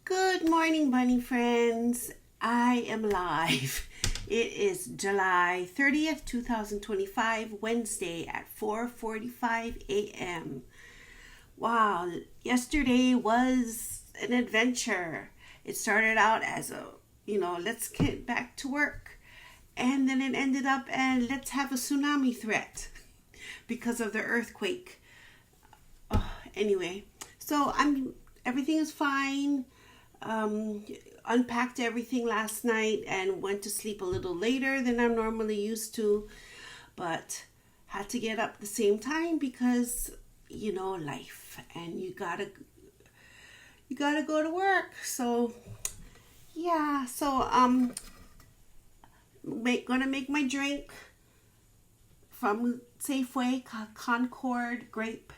Good morning, bunny friends. I am live. It is July 30th, 2025, Wednesday at 4:45 a.m. Wow, yesterday was an adventure. It started out as let's get back to work. And then it ended up and let's have a tsunami threat because of the earthquake. Anyway, so everything is fine. Unpacked everything last night and went to sleep a little later than I'm normally used to, but had to get up at the same time because life, and you gotta go to work. So yeah, gonna make my drink from Safeway, Concord grape.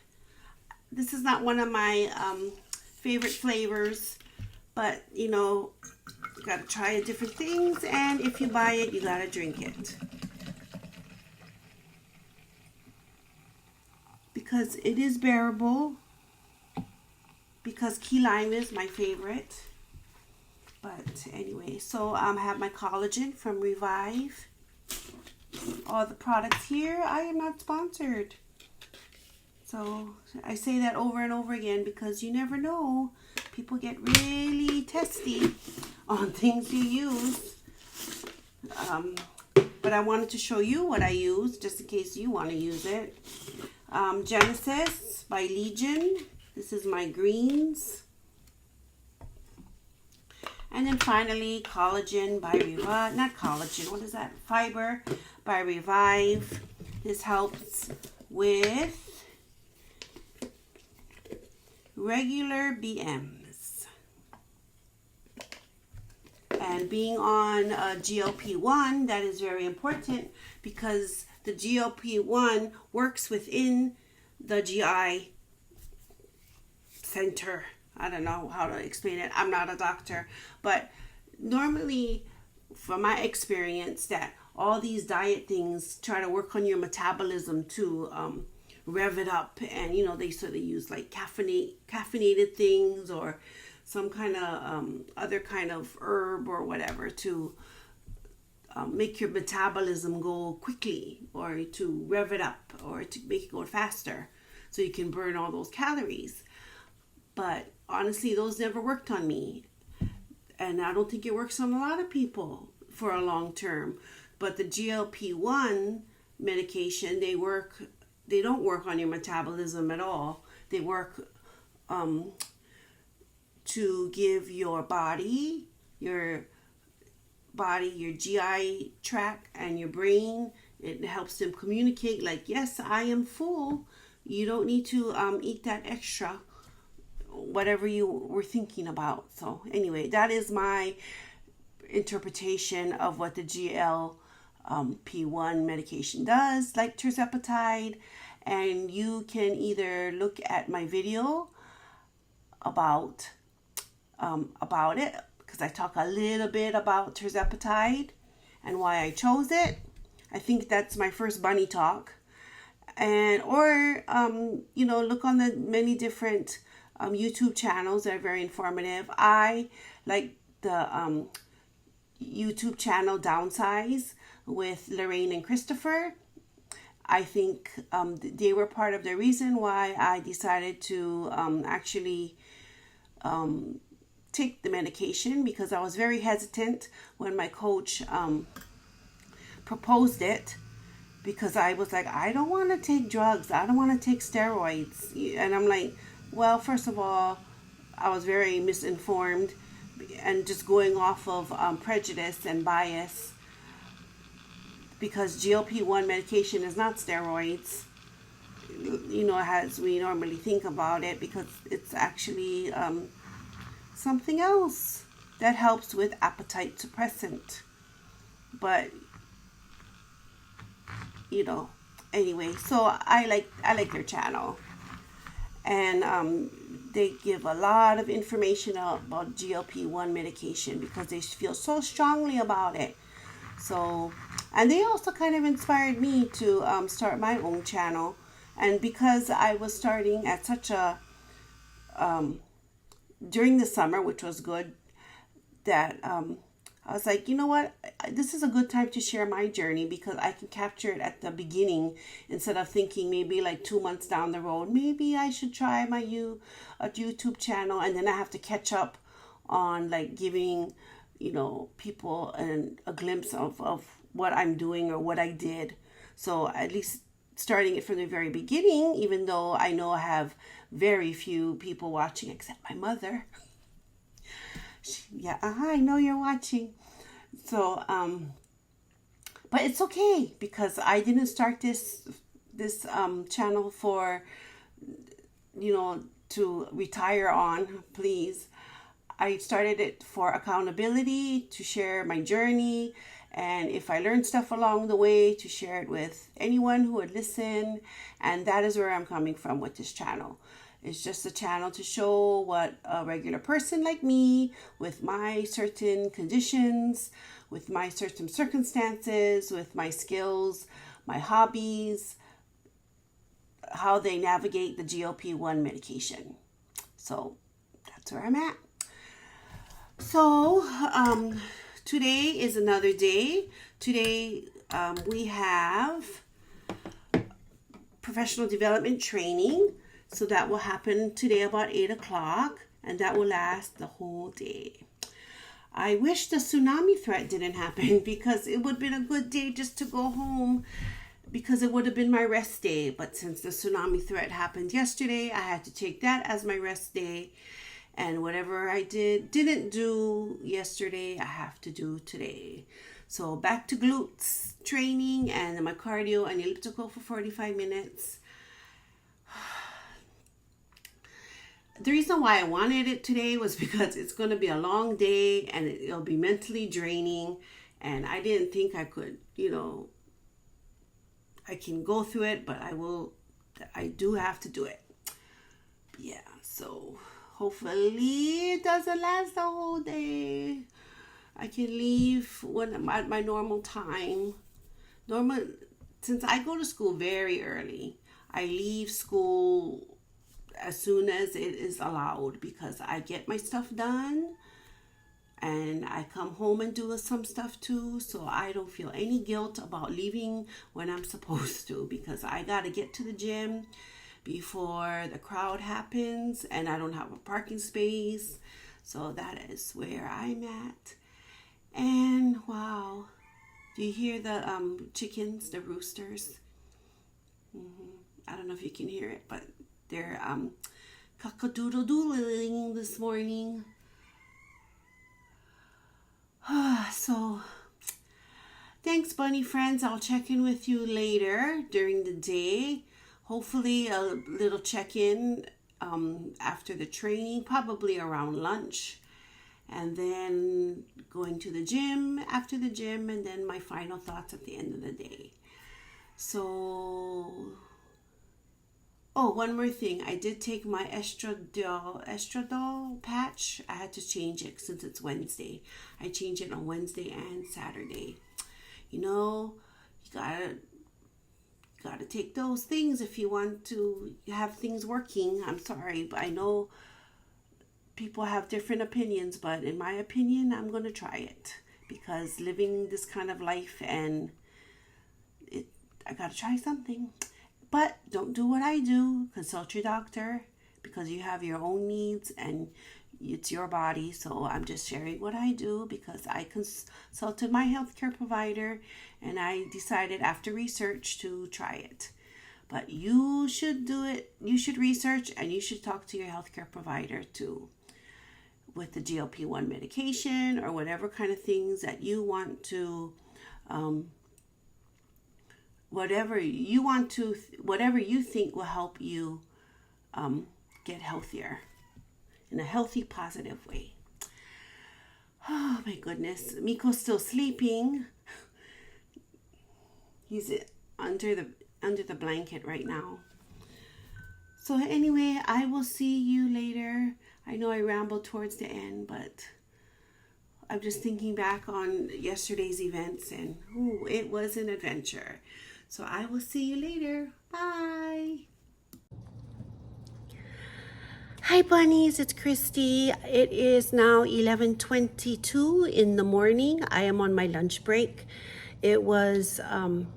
This is not one of my favorite flavors, but you gotta try different things, and if you buy it, you gotta drink it because it is bearable. Because key lime is my favorite. But anyway, so I have my collagen from Revive. All the products here, I am not sponsored. So I say that over and over again because you never know. People get really testy on things you use. But I wanted to show you what I use just in case you want to use it. Genesis by Legion. This is my greens. And then finally, collagen by Revive. Not collagen, what is that? Fiber by Revive. This helps with regular BMs. And being on GLP-1, that is very important because the GLP-1 works within the GI center. I don't know how to explain it. I'm not a doctor, but normally, from my experience, that all these diet things try to work on your metabolism to rev it up, and they sort of use like caffeinated things or some kind of other kind of herb or whatever to make your metabolism go quickly, or to rev it up, or to make it go faster so you can burn all those calories. But honestly, those never worked on me, and I don't think it works on a lot of people for a long term. But the GLP-1 medication, they don't work on your metabolism at all. They work to give your body, your GI tract and your brain, it helps them communicate like, yes, I am full. You don't need to eat that extra, whatever you were thinking about. So anyway, that is my interpretation of what the GLP-1 medication does, like tirzepatide. And you can either look at my video about it, because I talk a little bit about tirzepatide and why I chose it. I think that's my first bunny talk. And or look on the many different YouTube channels that are very informative. I like the YouTube channel Downsize with Lorraine and Christopher. I think they were part of the reason why I decided to actually take the medication, because I was very hesitant when my coach proposed it, because I was like, I don't want to take drugs. I don't want to take steroids. And I'm like, well, first of all, I was very misinformed and just going off of prejudice and bias, because GLP-1 medication is not steroids, as we normally think about it, because it's actually something else that helps with appetite suppressant. But anyway, so I like their channel, and they give a lot of information about GLP-1 medication because they feel so strongly about it. So, and they also kind of inspired me to start my own channel. And because I was starting at such a during the summer, which was good, that I was like, you know what? This is a good time to share my journey because I can capture it at the beginning instead of thinking maybe like 2 months down the road, maybe I should try a YouTube channel, and then I have to catch up on like giving, people a glimpse of what I'm doing or what I did. So at least starting it from the very beginning, even though I know I have very few people watching except my mother. Yeah, I know you're watching. So, but it's okay because I didn't start this channel for, to retire on, please. I started it for accountability, to share my journey, and if I learned stuff along the way, to share it with anyone who would listen. And that is where I'm coming from with this channel. It's just a channel to show what a regular person like me, with my certain conditions, with my certain circumstances, with my skills, my hobbies, how they navigate the GLP-1 medication. So that's where I'm at. So today is another day. Today we have professional development training. So that will happen today about 8 o'clock, and that will last the whole day. I wish the tsunami threat didn't happen because it would have been a good day just to go home because it would have been my rest day. But since the tsunami threat happened yesterday, I had to take that as my rest day. And whatever I didn't do yesterday, I have to do today. So back to glutes training and my cardio and elliptical for 45 minutes. The reason why I wanted it today was because it's going to be a long day and it'll be mentally draining. And I didn't think I could, I can go through it, but I do have to do it. Yeah, so hopefully it doesn't last the whole day. I can leave when I'm at my normal time. Since I go to school very early, I leave school as soon as it is allowed because I get my stuff done and I come home and do some stuff too, so I don't feel any guilt about leaving when I'm supposed to, because I got to get to the gym before the crowd happens and I don't have a parking space. So that is where I'm at. And wow, do you hear the chickens, the roosters? I don't know if you can hear it, but they're cock-a-doodle-doodling this morning. So thanks, bunny friends. I'll check in with you later during the day. Hopefully a little check-in after the training, probably around lunch, and then going to the gym after the gym, and then my final thoughts at the end of the day. So, one more thing. I did take my estradiol patch. I had to change it since it's Wednesday. I change it on Wednesday and Saturday. You gotta take those things if you want to have things working. I'm sorry, but I know people have different opinions, but in my opinion, I'm going to try it because living this kind of life and I got to try something. But don't do what I do. Consult your doctor because you have your own needs and it's your body. So I'm just sharing what I do because I consulted my healthcare provider and I decided after research to try it. But you should do it. You should research and you should talk to your healthcare provider too with the GLP-1 medication or whatever kind of things that you want to, whatever you think will help you get healthier in a healthy, positive way. Oh my goodness. Miko's still sleeping. He's under the blanket right now. So anyway, I will see you later. I know I rambled towards the end, but I'm just thinking back on yesterday's events and it was an adventure. So I will see you later. Bye. Hi bunnies, it's Christy. It is now 11:22 in the morning. I am on my lunch break. It was a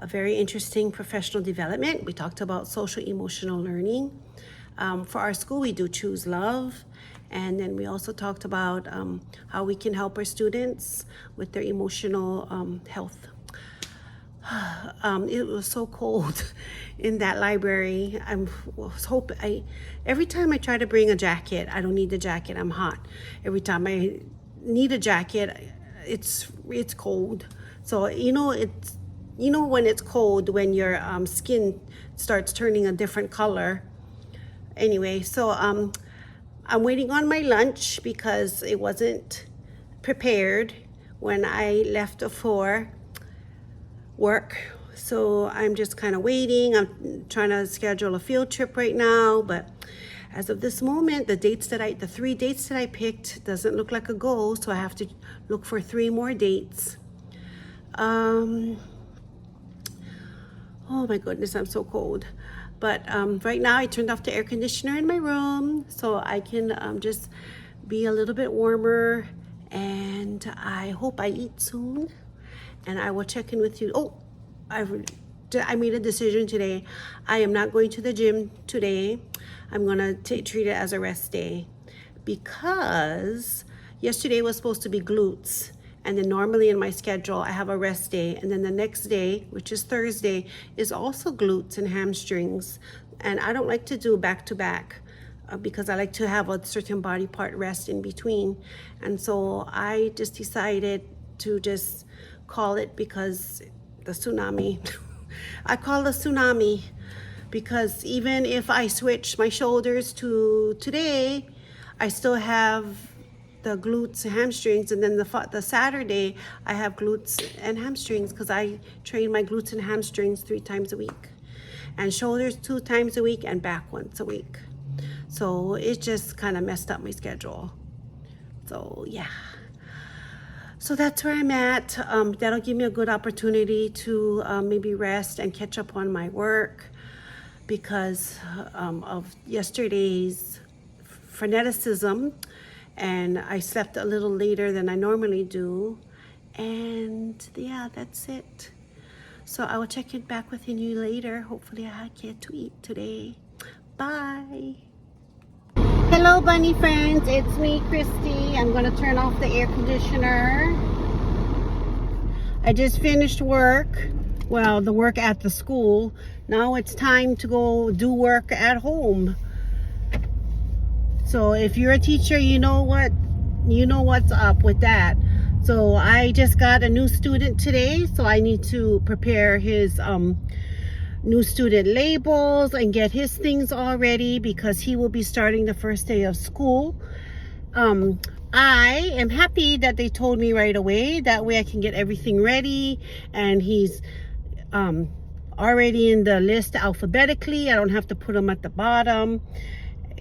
very interesting professional development. We talked about social emotional learning. For our school, we do Choose Love. And then we also talked about how we can help our students with their emotional health. It was so cold in that library. Every time I try to bring a jacket, I don't need the jacket, I'm hot. Every time I need a jacket, it's cold. So when it's cold, when your skin starts turning a different color. Anyway, so I'm waiting on my lunch because it wasn't prepared when I left for work. So I'm just kind of waiting. I'm trying to schedule a field trip right now, but as of this moment, the 3 dates that I picked doesn't look like a go, so I have to look for 3 more dates. Oh my goodness, I'm so cold. But right now I turned off the air conditioner in my room so I can just be a little bit warmer, and I hope I eat soon. And I will check in with you. Oh, I made a decision today. I am not going to the gym today. I'm going to treat it as a rest day because yesterday was supposed to be glutes. And then normally in my schedule, I have a rest day. And then the next day, which is Thursday, is also glutes and hamstrings. And I don't like to do back to back because I like to have a certain body part rest in between. And so I just decided to just call it because the tsunami. I call it a tsunami because even if I switch my shoulders to today, I still have the glutes and hamstrings, and then the Saturday I have glutes and hamstrings because I train my glutes and hamstrings 3 times a week, and shoulders 2 times a week, and back once a week. So it just kind of messed up my schedule. So yeah. So that's where I'm at. That'll give me a good opportunity to maybe rest and catch up on my work because of yesterday's freneticism, and I slept a little later than I normally do. And yeah, that's it. So I will check in back with you later. Hopefully I get to eat today. Bye. Hello bunny friends, it's me, Christy. I'm going to turn off the air conditioner. I just finished work. Well, the work at the school. Now it's time to go do work at home. So if you're a teacher, you know what's up with that. So I just got a new student today, so I need to prepare his new student labels and get his things all ready because he will be starting the first day of school. I am happy that they told me right away. That way I can get everything ready, and he's already in the list alphabetically. I don't have to put him at the bottom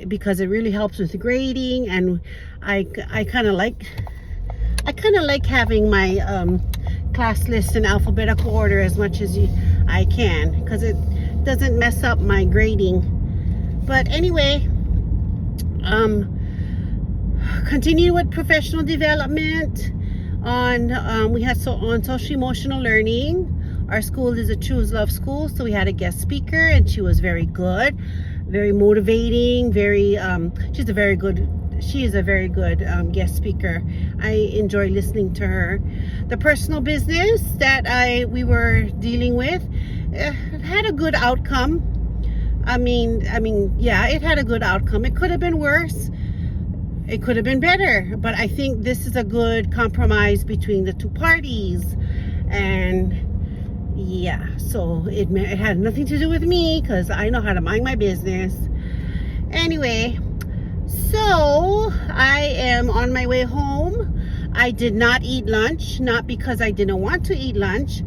because it really helps with grading, and I kind of like having my class list in alphabetical order as much as I can because it doesn't mess up my grading. But anyway, continue with professional development on we had on social emotional learning. Our school is a Choose Love school, so we had a guest speaker, and she was very good, very motivating, she is a very good guest speaker. I enjoy listening to her. The personal business that we were dealing with had a good outcome. I mean, yeah, it had a good outcome. It could have been worse. It could have been better. But I think this is a good compromise between the 2 parties. And yeah, so it had nothing to do with me because I know how to mind my business. Anyway, so I am on my way home. I did not eat lunch, not because I didn't want to eat lunch,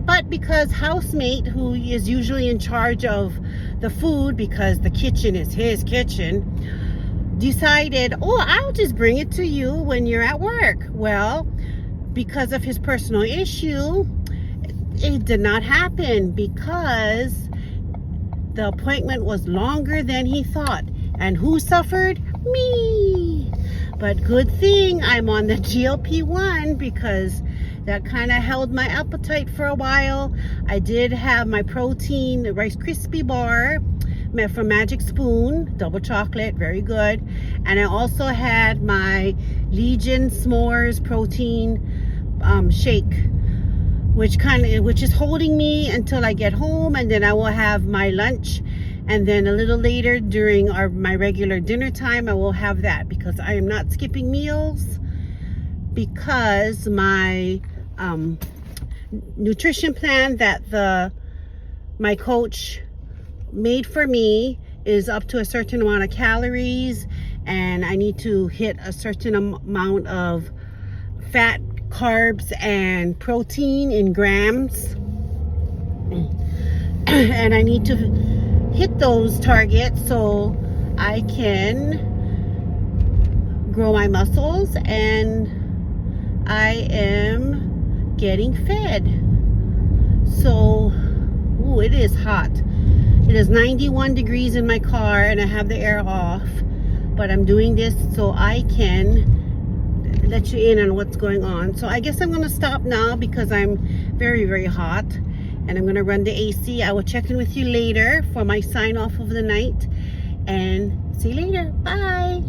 but because housemate, who is usually in charge of the food because the kitchen is his kitchen, decided, oh, I'll just bring it to you when you're at work. Well, because of his personal issue, it did not happen because the appointment was longer than he thought. And who suffered? Me. But good thing I'm on the GLP-1 because that kind of held my appetite for a while. I did have my protein Rice Krispie bar from Magic Spoon, double chocolate, very good. And I also had my Legion S'mores protein shake, which is holding me until I get home, and then I will have my lunch, and then a little later during my regular dinner time I will have that, because I am not skipping meals, because my nutrition plan that my coach made for me is up to a certain amount of calories, and I need to hit a certain amount of fat, carbs, and protein in grams. And I need to hit those targets so I can grow my muscles, and I am getting fed. So, ooh, it is hot. It is 91 degrees in my car and I have the air off, but I'm doing this so I can let you in on what's going on. So I guess I'm going to stop now because I'm very, very hot, and I'm going to run the AC. I will check in with you later for my sign off of the night, and see you later. Bye.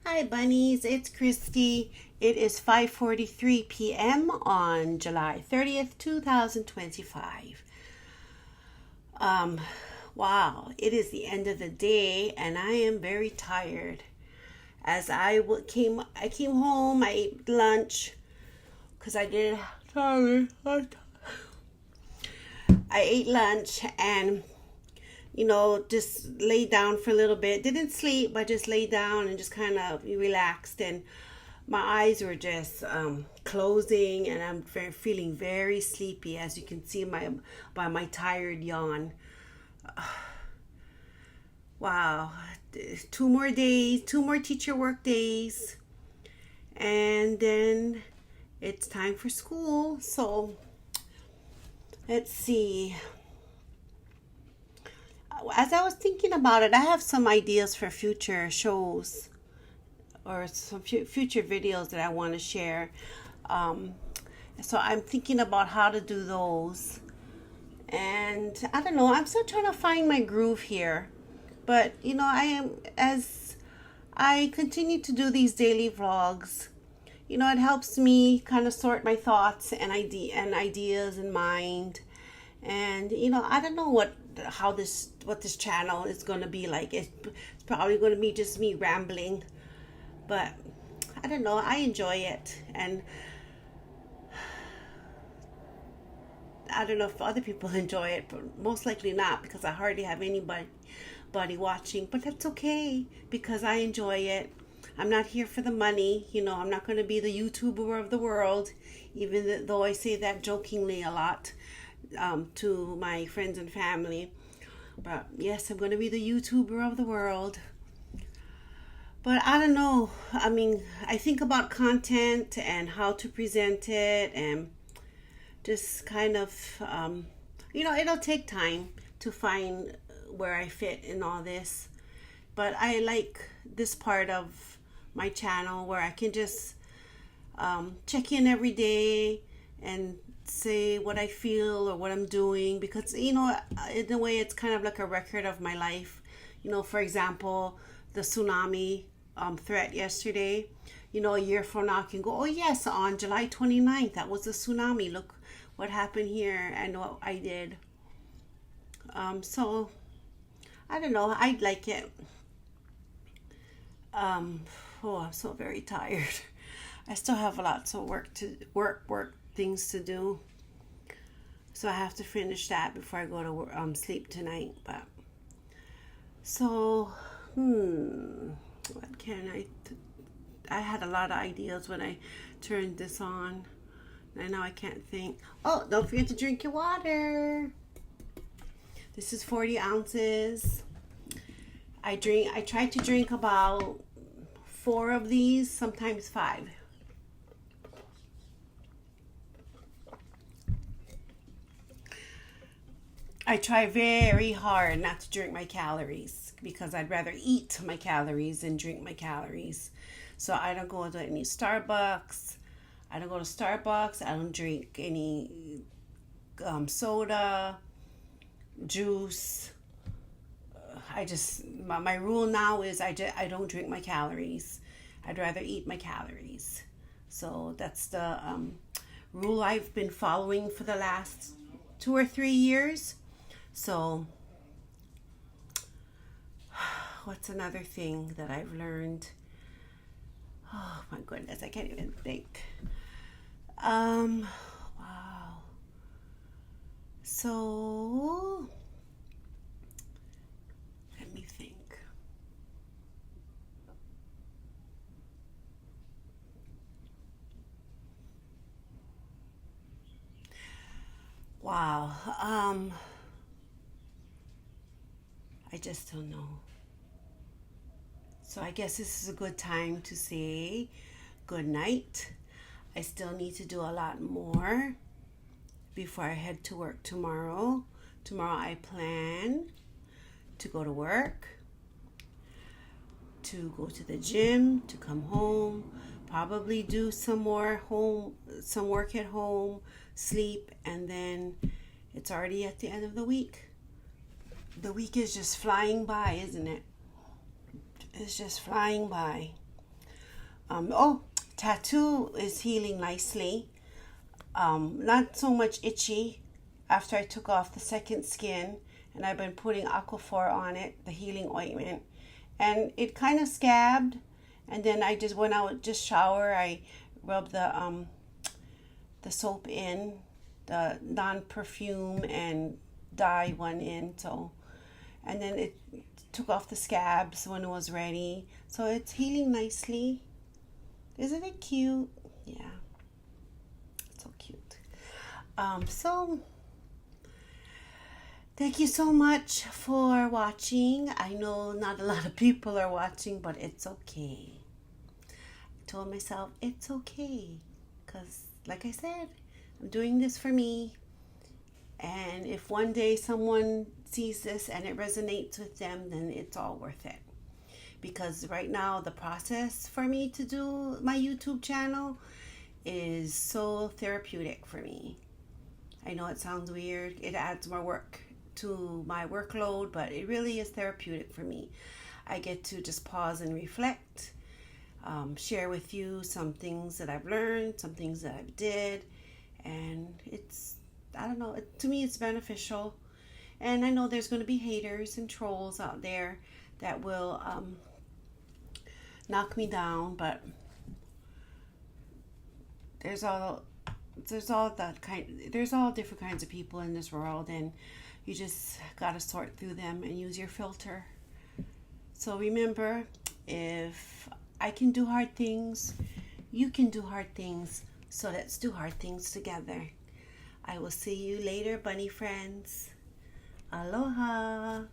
Hi bunnies, it's Christy. It is 5:43 p.m. on July 30th, 2025. Wow, it is the end of the day and I am very tired. As I came home, I ate lunch because I ate lunch and just laid down for a little bit. Didn't sleep, but just laid down and just kind of relaxed, and my eyes were just closing, and I'm feeling very sleepy, as you can see by my tired yawn. Wow, 2 more days, 2 more teacher work days, and then it's time for school. So let's see. As I was thinking about it, I have some ideas for future shows or some future videos that I want to share. So I'm thinking about how to do those. And I don't know, I'm still trying to find my groove here. But, as I continue to do these daily vlogs, it helps me kind of sort my thoughts and ideas in mind. And, I don't know what this channel is going to be like. It's probably going to be just me rambling. But, I don't know, I enjoy it. And I don't know if other people enjoy it, but most likely not, because I hardly have anybody watching. But that's okay, because I enjoy it. I'm not here for the money. I'm not going to be the YouTuber of the world, even though I say that jokingly a lot to my friends and family. But yes, I'm going to be the YouTuber of the world. But I don't know. I mean, I think about content and how to present it, and just kind of, it'll take time to find where I fit in all this. But I like this part of my channel where I can just check in every day and say what I feel or what I'm doing, because, in a way it's kind of like a record of my life. For example, the tsunami threat yesterday. A year from now I can go, oh yes, on July 29th, that was a tsunami. Look what happened here and what I did. So I don't know, I like it. I'm so very tired. I still have lots of work things to do. So I have to finish that before I go to sleep tonight. But so what can I had a lot of ideas when I turned this on. And now I can't think. Oh, don't forget to drink your water. This is 40 ounces. I try to drink about 4 of these, sometimes 5. I try very hard not to drink my calories because I'd rather eat my calories than drink my calories. So I don't go to any Starbucks. I don't go to Starbucks. I don't drink any soda, juice. My rule now is I don't drink my calories. I'd rather eat my calories. So that's the rule I've been following for the last 2 or 3 years. So what's another thing that I've learned? Oh my goodness, I can't even think. Wow. So let me think. Wow. I just don't know. So I guess this is a good time to say good night. I still need to do a lot more before I head to work tomorrow. Tomorrow I plan to go to work, to go to the gym, to come home, probably do some work at home, sleep, and then it's already at the end of the week. The week is just flying by, isn't it? It's just flying by. Tattoo is healing nicely. Not so much itchy after I took off the second skin, and I've been putting Aquaphor on it, the healing ointment, and it kind of scabbed. And then I just went out, just shower. I rubbed the soap in, the non-perfume and dye one in. So, and then it took off the scabs when it was ready. So it's healing nicely. Isn't it cute? Yeah, so cute. So thank you so much for watching. I know not a lot of people are watching, but it's okay. I told myself it's okay because, like I said, I'm doing this for me. And if one day someone sees this and it resonates with them, then it's all worth it. Because right now the process for me to do my YouTube channel is so therapeutic for me. I know it sounds weird. It adds more work to my workload, but it really is therapeutic for me. I get to just pause and reflect, share with you some things that I've learned, some things that I did, and I don't know, to me it's beneficial. And I know there's going to be haters and trolls out there that will knock me down, but there's all different kinds of people in this world, and you just got to sort through them and use your filter. So remember, if I can do hard things, you can do hard things. So let's do hard things together. I will see you later, bunny friends. Aloha.